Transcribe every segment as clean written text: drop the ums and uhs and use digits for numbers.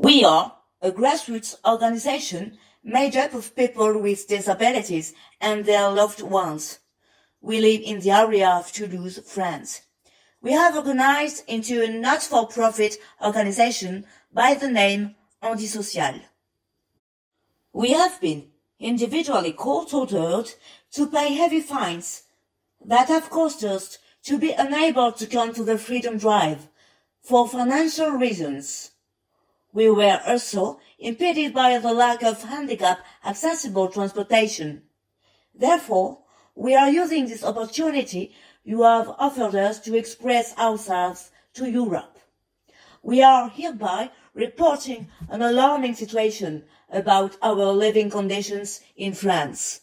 We are a grassroots organization made up of people with disabilities and their loved ones. We live in the area of Toulouse, France. We have organized into a not-for-profit organization by the name Handi-Social. We have been individually court-ordered to pay heavy fines that have caused us to be unable to come to the Freedom Drive for financial reasons. We were also impeded by the lack of handicap-accessible transportation. Therefore, we are using this opportunity you have offered us to express ourselves to Europe. We are hereby reporting an alarming situation about our living conditions in France.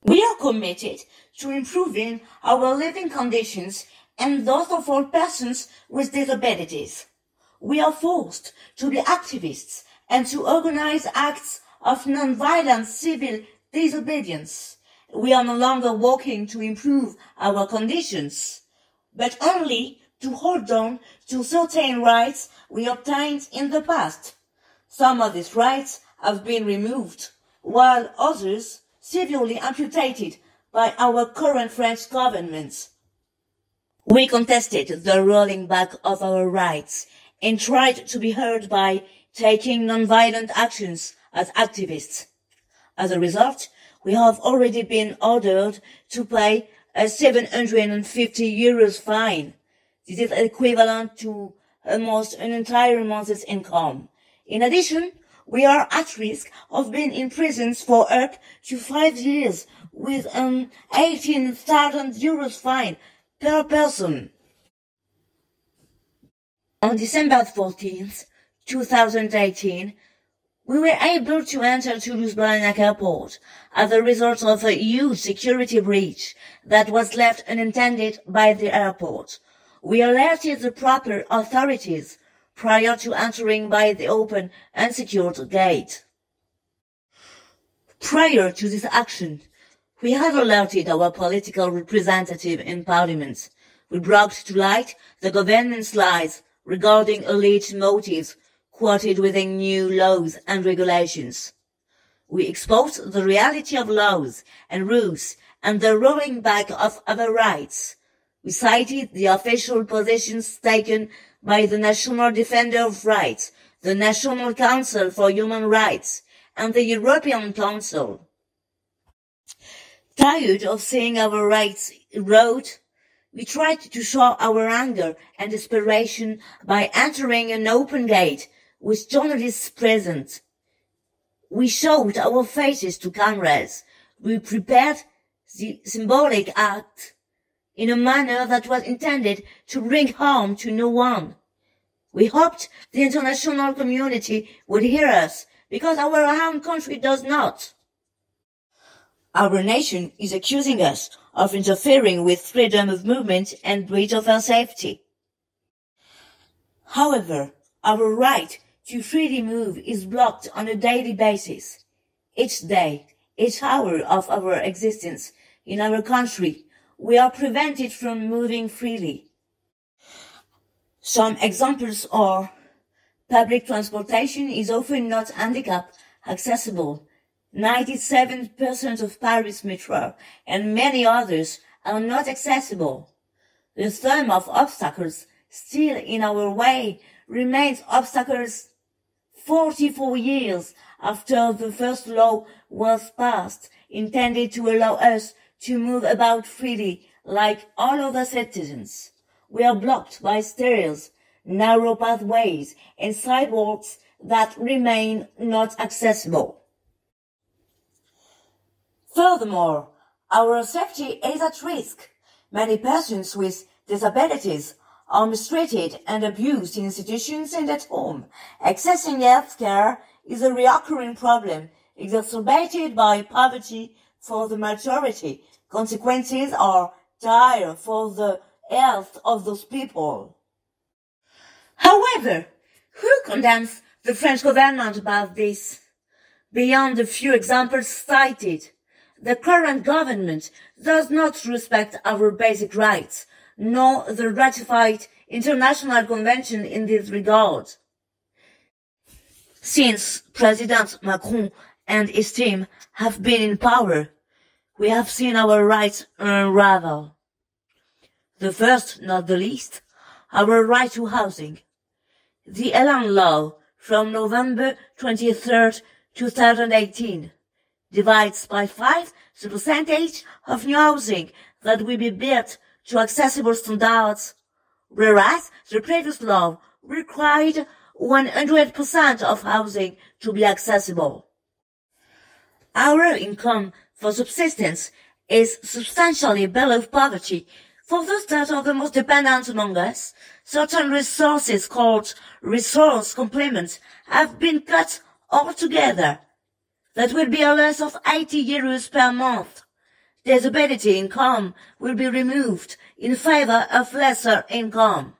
We are committed to improving our living conditions and those of all persons with disabilities. We are forced to be activists and to organize acts of non-violent civil disobedience. We are no longer working to improve our conditions, but only to hold on to certain rights we obtained in the past. Some of these rights have been removed, while others severely amputated by our current French government. We contested the rolling back of our rights and tried to be heard by taking non-violent actions as activists. As a result, we have already been ordered to pay a 750 euros fine. This is equivalent to almost an entire month's income. In addition, we are at risk of being imprisoned for up to 5 years with an 18,000 euros fine per person. On December 14th, 2018, we were able to enter Toulouse Blagnac airport as a result of a huge security breach that was left unintended by the airport. We alerted the proper authorities prior to entering by the open and secured gate. Prior to this action, we had alerted our political representative in Parliament. We brought to light the government's lies regarding alleged motives quoted within new laws and regulations. We exposed the reality of laws and rules and the rolling back of our rights. We cited the official positions taken by the National Defender of Rights, the National Council for Human Rights, and the European Council. Tired of seeing our rights eroded, we tried to show our anger and desperation by entering an open gate with journalists present. We showed our faces to cameras. We prepared the symbolic act in a manner that was intended to bring harm to no one. We hoped the international community would hear us, because our own country does not. Our nation is accusing us of interfering with freedom of movement and breach of our safety. However, our right to freely move is blocked on a daily basis. Each day, each hour of our existence in our country, we are prevented from moving freely. Some examples are: public transportation is often not handicap accessible. 97% of Paris metro and many others are not accessible. The sum of obstacles still in our way remains obstacles 44 years after the first law was passed, intended to allow us to move about freely like all other citizens. We are blocked by stairs, narrow pathways, and sidewalks that remain not accessible. Furthermore, our safety is at risk. Many persons with disabilities are mistreated and abused in institutions and at home. Accessing health care is a recurring problem, exacerbated by poverty for the majority. Consequences are dire for the health of those people. However, who condemns the French government about this? Beyond the few examples cited, the current government does not respect our basic rights, nor the ratified international convention in this regard. Since President Macron and his team have been in power, we have seen our rights unravel. The first, not the least, our right to housing. The alarm law from November 23rd, 2018 divides by 5 the percentage of new housing that will be built to accessible standards, whereas the previous law required 100% of housing to be accessible. Our income for subsistence is substantially below poverty. For those that are the most dependent among us, certain resources called resource complements have been cut altogether. That will be a loss of 80 euros per month. Disability income will be removed in favor of lesser income.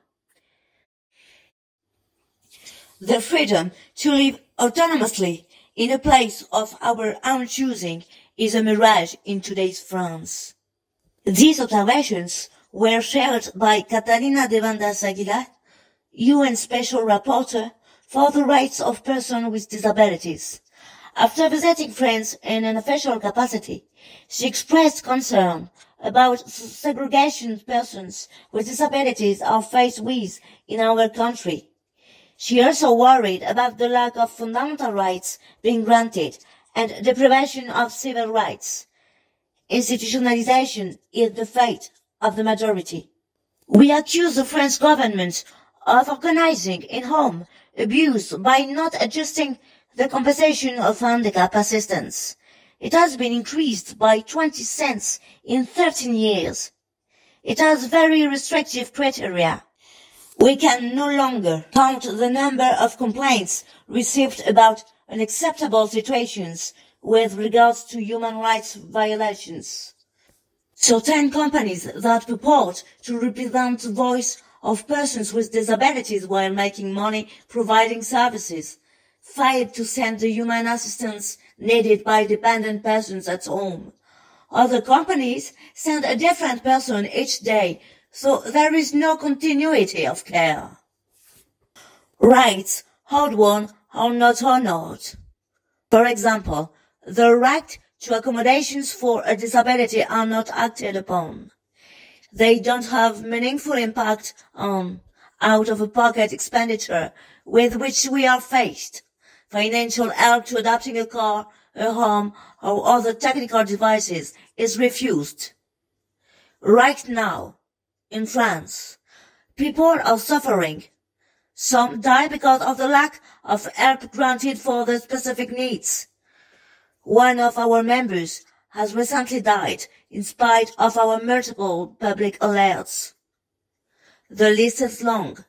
The freedom to live autonomously in a place of our own choosing is a mirage in today's France. These observations were shared by Catalina de Vandas-Aguilar, UN Special Rapporteur for the Rights of Persons with Disabilities. After visiting France in an official capacity, she expressed concern about the segregation persons with disabilities are faced with in our country. She also worried about the lack of fundamental rights being granted and deprivation of civil rights. Institutionalization is the fate of the majority. We accuse the French government of organizing in-home abuse by not adjusting the compensation of handicap assistance. It has been increased by 20 cents in 13 years. It has very restrictive criteria. We can no longer count the number of complaints received about unacceptable situations with regards to human rights violations. Certain companies that purport to represent the voice of persons with disabilities while making money providing services failed to send the human assistance needed by dependent persons at home. Other companies send a different person each day, so there is no continuity of care. Rights, hard won, are not honored. For example, the right to accommodations for a disability are not acted upon. They don't have meaningful impact on out-of-pocket expenditure with which we are faced. Financial help to adapting a car, a home, or other technical devices is refused. Right now, in France, people are suffering. Some die because of the lack of help granted for their specific needs. One of our members has recently died in spite of our multiple public alerts. The list is long.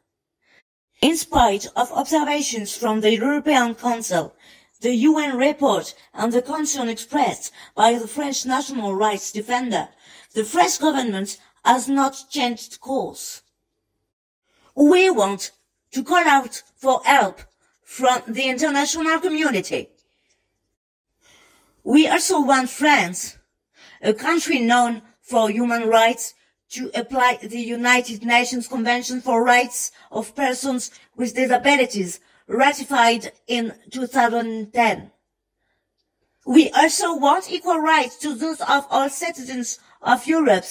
In spite of observations from the European Council, the UN report and the concern expressed by the French national rights defender, the French government has not changed course. We want to call out for help from the international community. We also want France, a country known for human rights, to apply the United Nations Convention for Rights of Persons with Disabilities, ratified in 2010. We also want equal rights to those of all citizens of Europe.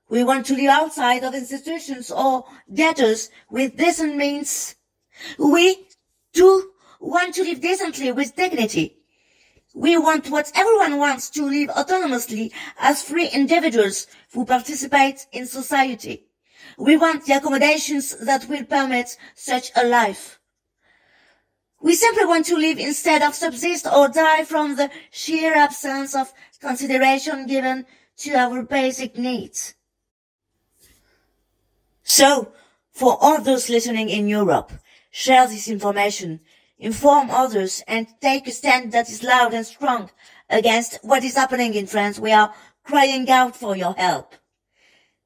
We want to live outside of institutions or ghettos with decent means. We, too, want to live decently with dignity. We want what everyone wants, to live autonomously as free individuals who participate in society. We want the accommodations that will permit such a life. We simply want to live instead of subsist or die from the sheer absence of consideration given to our basic needs. So, for all those listening in Europe, share this information, inform others, and take a stand that is loud and strong against what is happening in France. We are crying out for your help.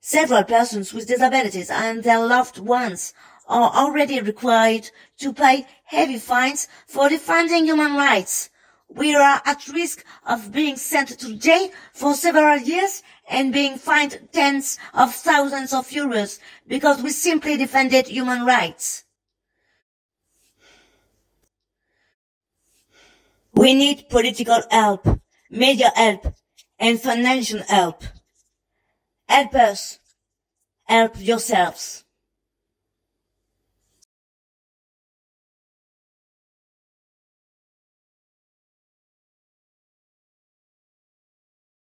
Several persons with disabilities and their loved ones are already required to pay heavy fines for defending human rights. We are at risk of being sent to jail for several years and being fined tens of thousands of euros because we simply defended human rights. We need political help, media help, and financial help. Help us. Help yourselves.